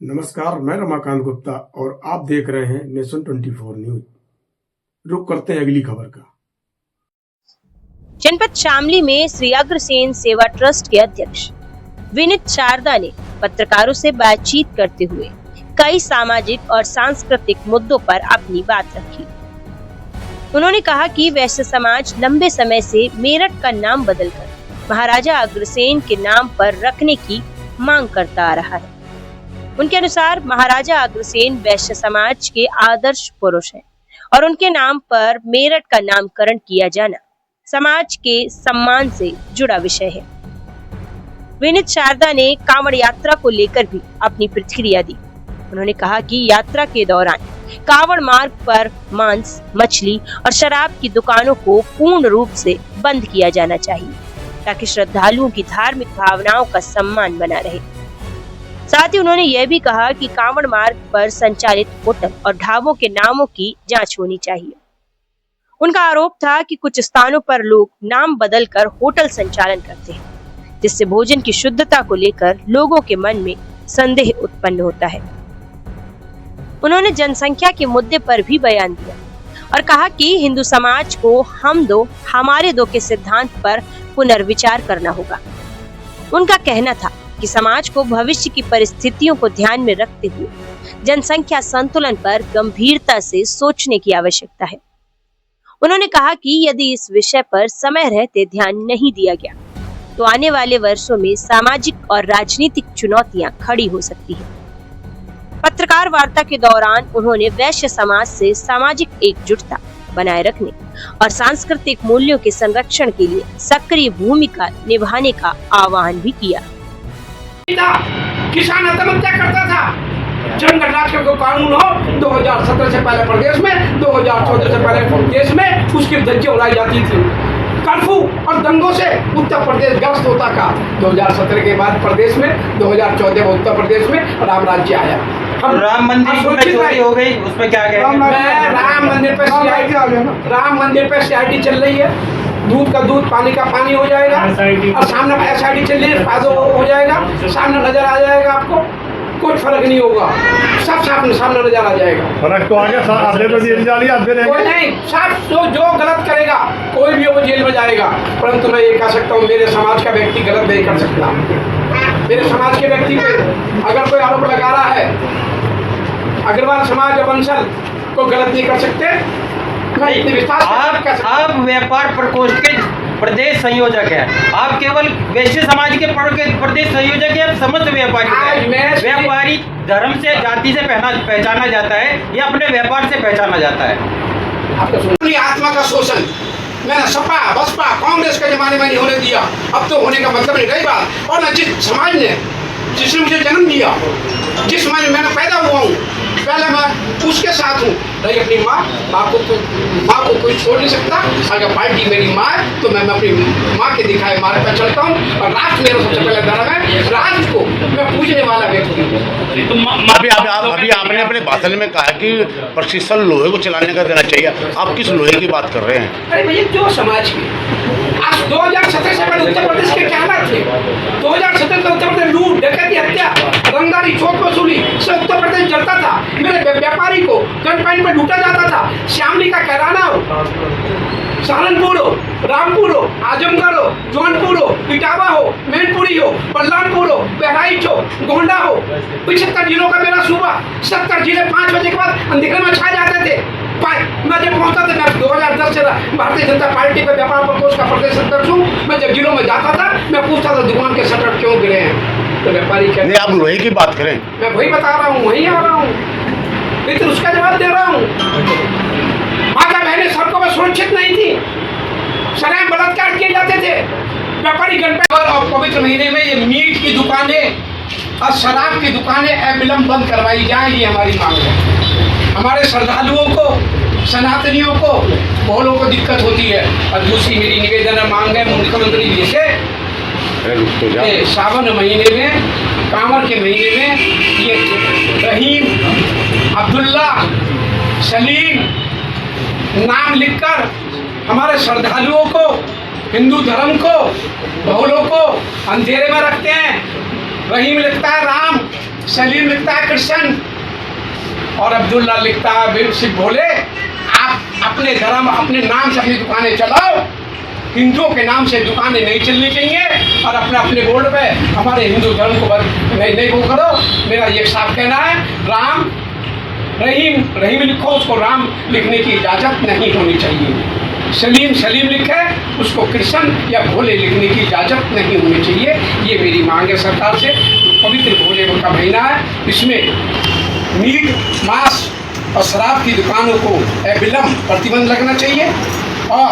नमस्कार, मैं रमाकांत गुप्ता और आप देख रहे हैं नेशन 24 न्यूज। रुक करते हैं अगली खबर का। जनपद शामली में श्री अग्रसेन सेवा ट्रस्ट के अध्यक्ष विनीत शारदा ने पत्रकारों से बातचीत करते हुए कई सामाजिक और सांस्कृतिक मुद्दों पर अपनी बात रखी। उन्होंने कहा कि वैश्य समाज लंबे समय से मेरठ का नाम बदलकर महाराजा अग्रसेन के नाम पर रखने की मांग करता आ रहा है। उनके अनुसार महाराजा अग्रसेन वैश्य समाज के आदर्श पुरुष हैं और उनके नाम पर मेरठ का नामकरण किया जाना समाज के सम्मान से जुड़ा विषय है। विनीत शारदा ने कांवड़ यात्रा को लेकर भी अपनी प्रतिक्रिया दी। उन्होंने कहा कि यात्रा के दौरान कांवड़ मार्ग पर मांस, मछली और शराब की दुकानों को पूर्ण रूप से बंद किया जाना चाहिए ताकि श्रद्धालुओं की धार्मिक भावनाओं का सम्मान बना रहे। साथ ही उन्होंने यह भी कहा कि कांवड़ मार्ग पर संचालित होटल और ढाबों के नामों की जांच होनी चाहिए। उनका आरोप था कि कुछ स्थानों पर लोग नाम बदलकर होटल संचालन करते हैं, जिससे भोजन की शुद्धता को लेकर लोगों के मन में संदेह उत्पन्न होता है। उन्होंने जनसंख्या के मुद्दे पर भी बयान दिया और कहा कि हिंदू समाज को हम दो हमारे दो के सिद्धांत पर पुनर्विचार करना होगा। उनका कहना था कि समाज को भविष्य की परिस्थितियों को ध्यान में रखते हुए जनसंख्या संतुलन पर गंभीरता से सोचने की आवश्यकता है। उन्होंने कहा कि यदि इस विषय पर समय रहते ध्यान नहीं दिया गया तो आने वाले वर्षों में सामाजिक और राजनीतिक चुनौतियां खड़ी हो सकती हैं। पत्रकार वार्ता के दौरान उन्होंने वैश्य समाज से सामाजिक एकजुटता बनाए रखने और सांस्कृतिक मूल्यों के संरक्षण के लिए सक्रिय भूमिका निभाने का आह्वान भी किया। किसान आत्महत्या करता था। जंगल राज का कानून हो 2017 से पहले प्रदेश में, 2014 से पहले देश में उसकी धज्जियां उड़ाई जाती थी। कर्फ्यू और दंगों से उत्तर प्रदेश ग्रस्त होता था। 2017 के बाद प्रदेश में 2014 में उत्तर प्रदेश में राम राज्य आया। हम राम मंदिर में चोरी हो गई, उसमें क्या कहें? राम मंदिर पे सीआईडी चल रही है। दूध का दूध, पानी का पानी हो जाएगा और सामने एसआईडी चल रही है, फायदा हो जाएगा, सामने नजर आ जाएगा। आपको कोई फर्क नहीं होगा, सब सामने नजर आ जाएगा। फर्क तो आ गया, कोई नहीं, सब जो गलत करेगा कोई भी वो जेल में जाएगा। परंतु मैं ये कह सकता हूँ, मेरे समाज का व्यक्ति गलत नहीं कर सकता। मेरे समाज के व्यक्ति पे अगर कोई आरोप लगा रहा है, अग्रवाल समाज और बंसल को गलत नहीं कर सकते। आप व्यापार प्रकोष्ठ के प्रदेश संयोजक है। आप केवल वैश्य समाज के प्रदेश संयोजक है, समस्त व्यापारी है। व्यापारी धर्म से, जाति से पहचाना जाता है या अपने व्यापार से पहचाना जाता है। अपनी आत्मा का शोषण मैंने सपा, बसपा, कांग्रेस के जमाने में नहीं होने दिया। अब तो होने का मतलब नहीं रही बात। और न जिस समाज ने, जिसने मुझे जन्म दिया, जिस समाज में मैंने पैदा हुआ हूँ, पहले मैं उसके साथ हूँ। रही अपनी माँ को कोई छोड़ नहीं सकता। अगर पार्टी मेरी माँ है तो मैं अपनी माँ के दिखाए मार्ग पर चलता हूँ। और राष्ट्र मेरा सबसे पहले धर्म है, राष्ट्र को मैं पूजने वाला व्यक्ति हूँ। अभी आपने अपने भाषण में कहा कि प्रशिक्षण लोहे को चलाने का देना चाहिए। आप किस लोहे की बात कर रहे हैं? अरे भैया, जो समाज की आज 2017 से पहले उत्तर प्रदेश के क्या हालात थे? 2017 में उत्तर प्रदेश लूट, डकैती, हत्या, रंगदारी, चोट वसूली से उत्तर प्रदेश जलता था। मेरे व्यापारी को गन पॉइंट पर लूटा जाता था। श्यामली का कैराना हो, सहारनपुर हो, रामपुर हो, आजमगढ़ हो, जौनपुर हो, इटावा हो, मैनपुरी हो, बलरामपुर हो, बहराइच हो, गोंडा हो, 75 जिलों का मेरा सूबा। 70 जिले 5 बजे के बाद अंधेरे में छा जाते थे। मैं जब पहुंचता था, मैं 2010 से भारतीय जनता पार्टी के व्यापार प्रकोष्ठ का प्रदेश अध्यक्ष हूँ। मैं जब जिलों में जाता था, मैं पूछता था दुकान के शटर क्यों गिरे हैं, तो व्यापारी कहते नहीं, आप लोहे की बात करें। मैं वही बता रहा हूँ, वही आ रहा हूँ, लेकिन उसका जवाब दे रहा हूँ। माता बहनें सबको में सुरक्षित नहीं थी, सराय बलात्कार किए जाते थे। व्यापारी गणपति और पवित्र महीने में ये मीट की दुकानें और शराब की दुकानें अविलंब बंद करवाई जाए, ये हमारी मांग है। हमारे श्रद्धालुओं को, सनातनियों को, बहुलों को दिक्कत होती है। और दूसरी मेरी निवेदन मांग है मुख्यमंत्री जी से, सावन महीने में, कांवड़ के महीने में ये रहीम, अब्दुल्ला, सलीम नाम लिखकर हमारे श्रद्धालुओं को, हिंदू धर्म को, बहुलों को अंधेरे में रखते हैं। रहीम लिखता है राम, सलीम लिखता है कृष्ण और अब्दुल्ला लिखता है शिव भोले। आप अपने धर्म अपने नाम से अपनी दुकानें चलाओ, हिंदुओं के नाम से दुकानें नहीं चलनी चाहिए और अपने अपने बोर्ड पे हमारे हिंदू धर्म को नहीं वो करो। मेरा ये साफ कहना है, राम रहीम रहीम लिखो, उसको राम लिखने की इजाज़त नहीं होनी चाहिए। सलीम सलीम लिखे, उसको कृष्ण या भोले लिखने की इजाज़त नहीं होनी चाहिए। ये मेरी मांग है सरकार से। पवित्र भोले का महीना है, इसमें मीट मांस और शराब की दुकानों को अविलंब प्रतिबंध लगना चाहिए और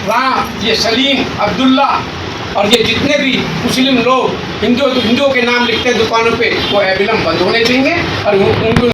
राम ये सलीम अब्दुल्ला और ये जितने भी मुस्लिम लोग हिंदुओं के नाम लिखते हैं दुकानों पे वो अविलंब बंद होने चाहिए और उनको